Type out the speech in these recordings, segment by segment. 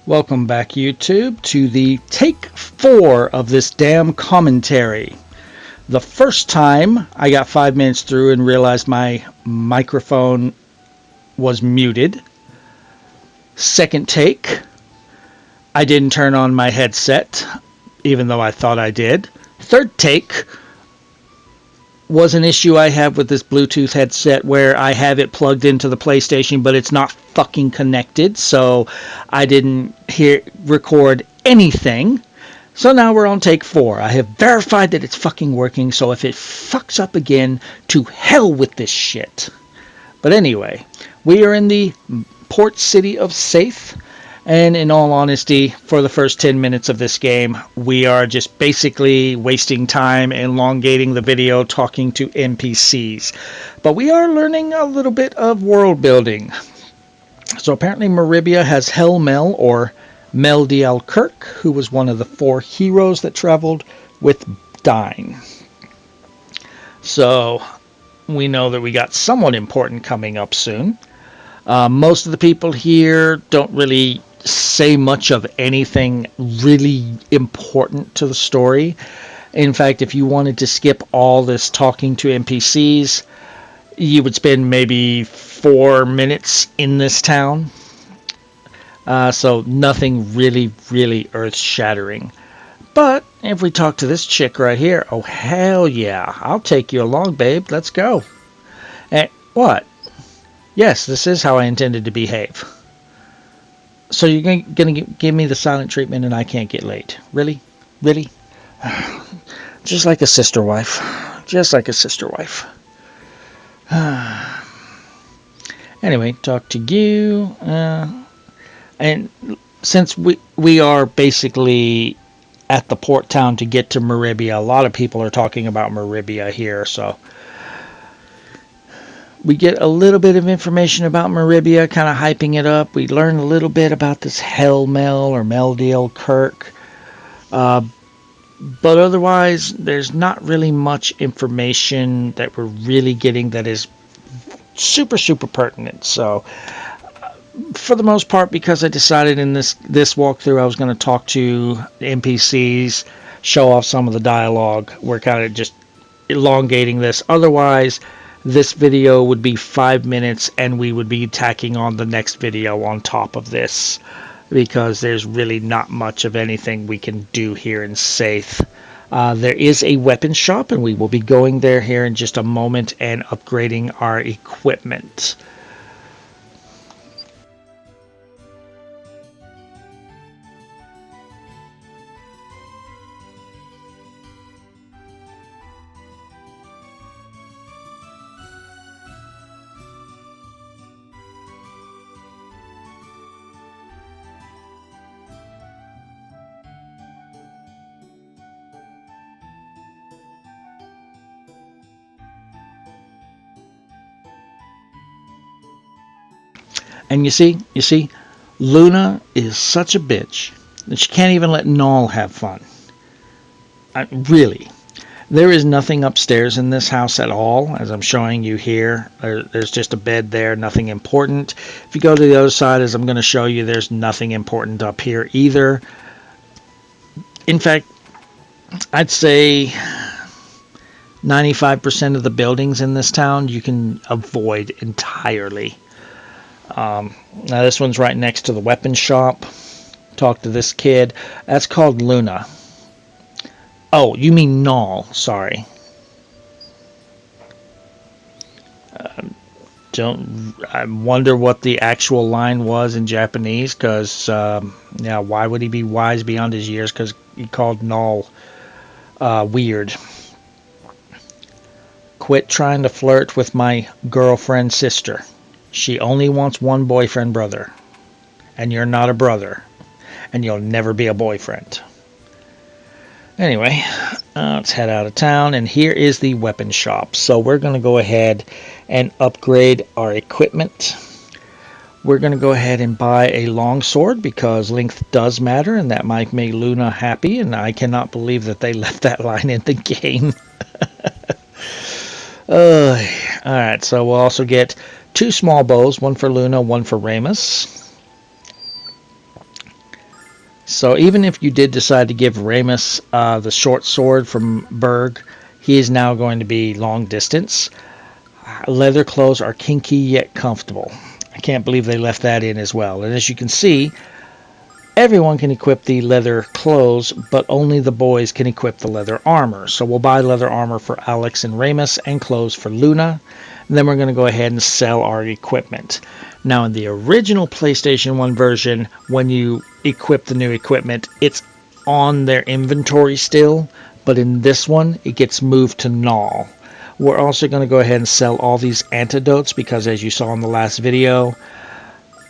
Welcome back, YouTube, to the take 4 of this damn commentary. The first time I got 5 minutes through and realized my microphone was muted. Second take, I didn't turn on my headset, even though I thought I did. Third take was an issue I have with this Bluetooth headset where I have it plugged into the PlayStation, but it's not fucking connected, so I didn't record anything. So now we're on take 4. I have verified that it's fucking working, so if it fucks up again, to hell with this shit. But anyway, we are in the port city of Saith. And in all honesty, for the first 10 minutes of this game, we are just basically wasting time, elongating the video, talking to NPCs. But we are learning a little bit of world building. So apparently Maribia has Hel-Mel, or Mel Kirk, who was one of the 4 heroes that traveled with Dine. So we know that we got someone important coming up soon. Most of the people here don't really say much of anything really important to the story. In fact, if you wanted to skip all this talking to NPCs, you would spend maybe 4 minutes in this town. So nothing really earth-shattering. But if we talk to this chick right here, oh hell yeah, I'll take you along, babe, let's go. And what? Yes, this is how I intended to behave. So you're going to give me the silent treatment and I can't get late. Really? Really? Just like a sister wife. Just like a sister wife. Anyway, talk to you. And since we are basically at the port town to get to Maribia, a lot of people are talking about Maribia here, so we get a little bit of information about Maribia, kind of hyping it up. We learn a little bit about this Hel-Mel or Mel Kirk. But otherwise, there's not really much information that we're really getting that is super pertinent. So, for the most part, because I decided in this walkthrough I was going to talk to NPCs, show off some of the dialogue, we're kind of just elongating this. Otherwise, this video would be 5 minutes and we would be tacking on the next video on top of this, because there's really not much of anything we can do here in Saith. There is a weapon shop and we will be going there here in just a moment and upgrading our equipment. And you see, Lunar is such a bitch that she can't even let Null have fun. Really. There is nothing upstairs in this house at all, as I'm showing you here. There's just a bed there, nothing important. If you go to the other side, as I'm going to show you, there's nothing important up here either. In fact, I'd say 95% of the buildings in this town you can avoid entirely. Now this one's right next to the weapon shop. Talk to this kid. That's called Lunar. Oh, you mean Null. Sorry. I wonder what the actual line was in Japanese, because yeah, why would he be wise beyond his years? Because he called Null weird. Quit trying to flirt with my girlfriend's sister. She only wants one boyfriend, brother. And you're not a brother. And you'll never be a boyfriend. Anyway, let's head out of town. And here is the weapon shop. So we're going to go ahead and upgrade our equipment. We're going to go ahead and buy a longsword, because length does matter. And that might make Luna happy. And I cannot believe that they left that line in the game. Alright, so we'll also get 2 small bows, one for Luna, one for Ramus. So even if you did decide to give Ramus the short sword from Berg, he is now going to be long distance. Leather clothes are kinky yet comfortable. I can't believe they left that in as well. And as you can see, everyone can equip the leather clothes, but only the boys can equip the leather armor. So we'll buy leather armor for Alex and Ramus and clothes for Luna. And then we're going to go ahead and sell our equipment. Now in the original PlayStation 1 version, when you equip the new equipment, it's on their inventory still. But in this one, it gets moved to null. We're also going to go ahead and sell all these antidotes because as you saw in the last video,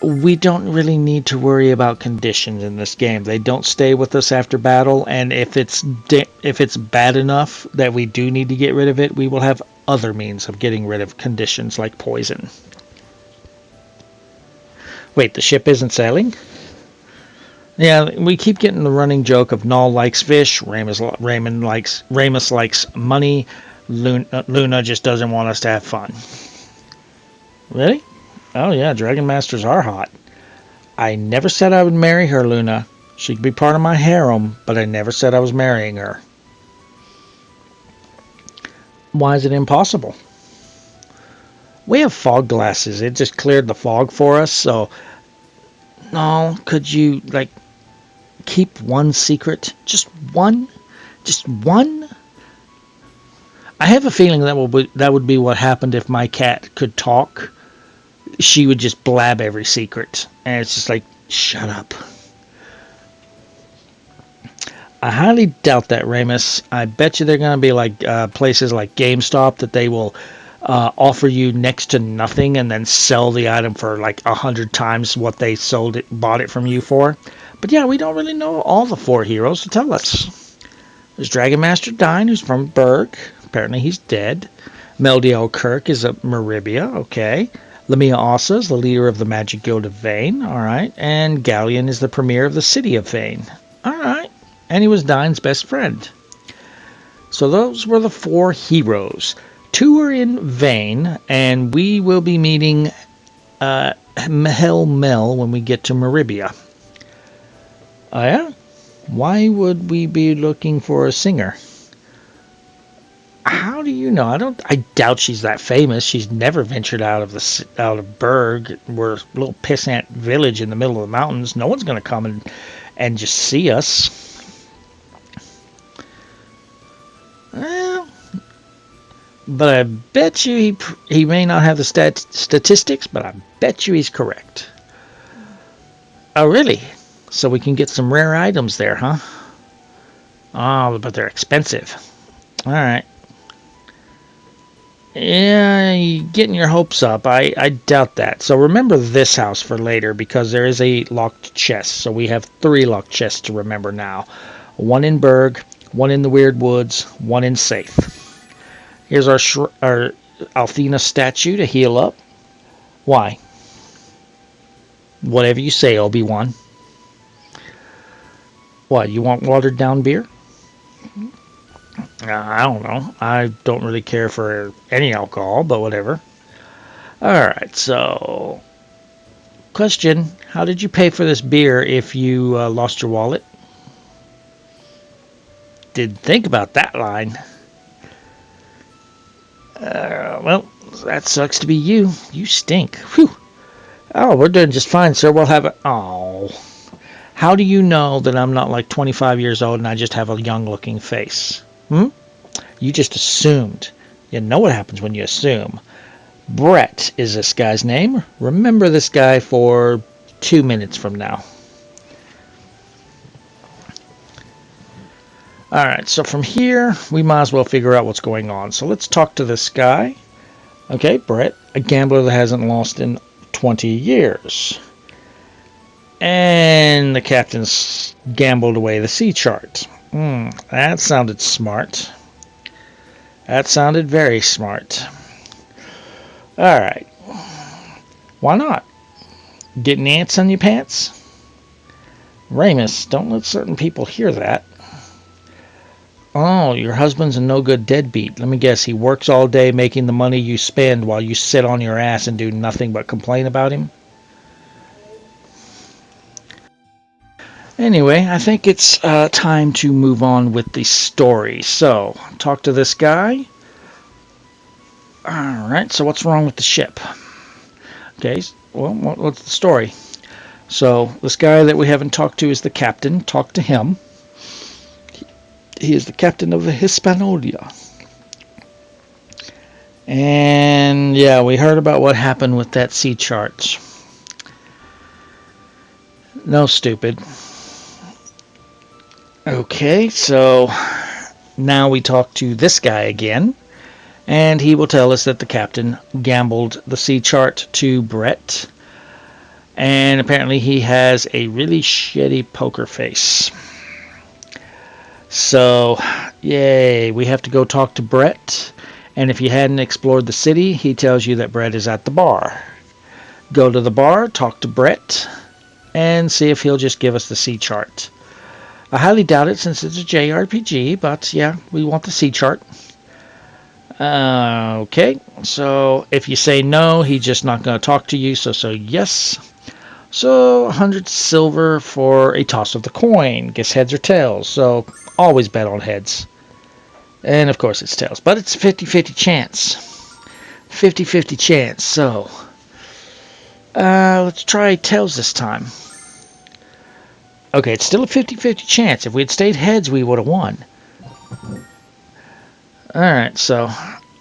we don't really need to worry about conditions in this game. They don't stay with us after battle, and if it's bad enough that we do need to get rid of it, we will have other means of getting rid of conditions like poison. Wait, the ship isn't sailing? Yeah, we keep getting the running joke of Null likes fish, Ramus likes money, Luna just doesn't want us to have fun. Really? Oh yeah, Dragon Masters are hot. I never said I would marry her, Luna. She could be part of my harem, but I never said I was marrying her. Why is it impossible? We have fog glasses. It just cleared the fog for us, so... No, could you, like, keep one secret? Just one? Just one? I have a feeling that would be what happened if my cat could talk. She would just blab every secret. And it's just like, shut up. I highly doubt that, Ramus. I bet you they're going to be like places like GameStop that they will offer you next to nothing and then sell the item for like 100 times what they bought it from you for. But yeah, we don't really know all the 4 heroes to tell us. There's Dragon Master Dine, who's from Berg. Apparently he's dead. Meldiel Kirk is a Maribia. Okay. Lamia Asa is the leader of the Magic Guild of Vane. Alright. And Galleon is the premier of the city of Vane. Alright. And he was Dine's best friend. So those were the 4 heroes. 2 are in Vane, and we will be meeting Mel when we get to Maribia. Oh yeah? Why would we be looking for a singer? How do you know? I doubt she's that famous. She's never ventured out of Berg. We're a little pissant village in the middle of the mountains. No one's going to come and just see us. Well, but I bet you he may not have the statistics, but I bet you he's correct. Oh, really? So we can get some rare items there, huh? Oh, but they're expensive. All right. Yeah, you're getting your hopes up. I doubt that. So remember this house for later because there is a locked chest. So we have 3 locked chests to remember now. 1 in Berg, 1 in the Weird Woods, 1 in Saith. Here's our Althena statue to heal up. Why? Whatever you say, Obi-Wan. What, you want watered down beer? I don't know. I don't really care for any alcohol, but whatever. Alright, so... Question, how did you pay for this beer if you lost your wallet? Didn't think about that line. Well, that sucks to be you. You stink. Whew. Oh, we're doing just fine, sir. We'll have a... Oh. How do you know that I'm not like 25 years old and I just have a young-looking face? You just assumed. You know what happens when you assume. Brett is this guy's name. Remember this guy for 2 minutes from now. Alright, so from here, we might as well figure out what's going on. So let's talk to this guy. Okay, Brett, a gambler that hasn't lost in 20 years. And the captain's gambled away the sea chart. That sounded smart. That sounded very smart. Alright. Why not? Getting ants on your pants? Ramus, don't let certain people hear that. Oh, your husband's a no-good deadbeat. Let me guess, he works all day making the money you spend while you sit on your ass and do nothing but complain about him? Anyway, I think it's time to move on with the story. So, talk to this guy. Alright, so what's wrong with the ship? Okay, well, what's the story? So, this guy that we haven't talked to is the captain. Talk to him. He is the captain of the Hispaniola. And, yeah, we heard about what happened with that sea chart. No, stupid. Okay, so now we talk to this guy again, and he will tell us that the captain gambled the sea chart to Brett, and apparently he has a really shitty poker face. So, yay, we have to go talk to Brett, and if you hadn't explored the city, he tells you that Brett is at the bar. Go to the bar, talk to Brett, and see if he'll just give us the sea chart. I highly doubt it since it's a JRPG, but yeah, we want the sea chart. Okay, so if you say no, he's just not going to talk to you, so yes. So 100 silver for a toss of the coin. Guess heads or tails, so always bet on heads. And of course it's tails, but it's a 50-50 chance. 50-50 chance, so let's try tails this time. Okay, it's still a 50-50 chance. If we had stayed heads, we would have won. Alright, so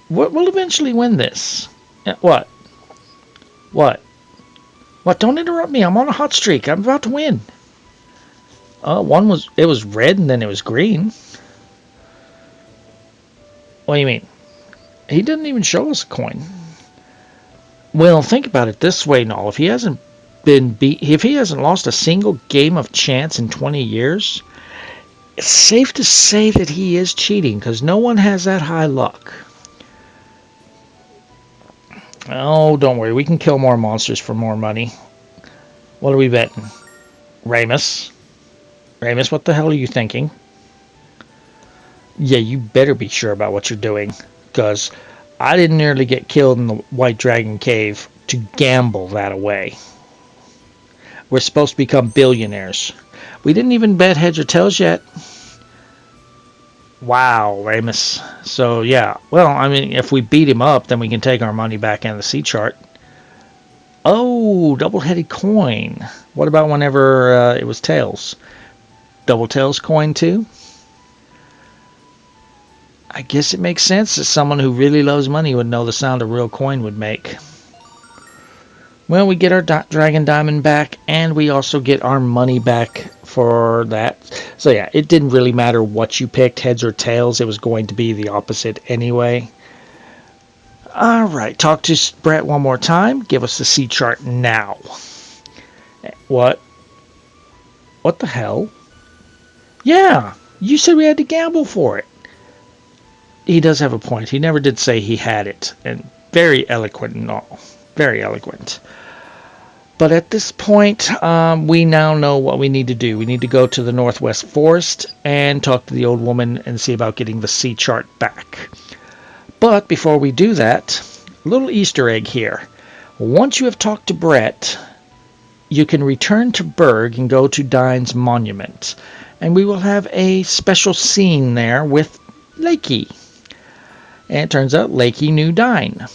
we'll eventually win this. What? What? What? Don't interrupt me. I'm on a hot streak. I'm about to win. It was red and then it was green. What do you mean? He didn't even show us a coin. Well, think about it this way, Null. If he hasn't lost a single game of chance in 20 years, it's safe to say that he is cheating, because no one has that high luck. Oh, don't worry. We can kill more monsters for more money. What are we betting? Ramus? Ramus, what the hell are you thinking? Yeah, you better be sure about what you're doing, because I didn't nearly get killed in the White Dragon Cave to gamble that away. We're supposed to become billionaires. We didn't even bet heads or tails yet. Wow, Ramus. So, yeah. Well, I mean, if we beat him up, then we can take our money back in the sea chart. Oh, double-headed coin. What about whenever it was tails? Double tails coin, too? I guess it makes sense that someone who really loves money would know the sound a real coin would make. Well, we get our Dragon Diamond back, and we also get our money back for that. So yeah, it didn't really matter what you picked, heads or tails. It was going to be the opposite anyway. Alright, talk to Brett one more time. Give us the sea chart now. What? What the hell? Yeah, you said we had to gamble for it. He does have a point. He never did say he had it. And very eloquent and all. Very eloquent. But at this point, we now know what we need to do. We need to go to the Northwest Forest and talk to the old woman and see about getting the sea chart back. But before we do that, a little Easter egg here. Once you have talked to Brett, you can return to Berg and go to Dine's monument. And we will have a special scene there with Lakey. And it turns out Lakey knew Dine.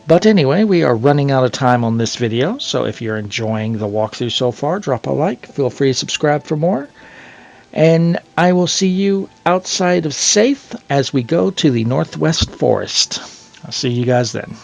But anyway, we are running out of time on this video, so if you're enjoying the walkthrough so far, drop a like. Feel free to subscribe for more. And I will see you outside of Saith as we go to the Northwest Forest. I'll see you guys then.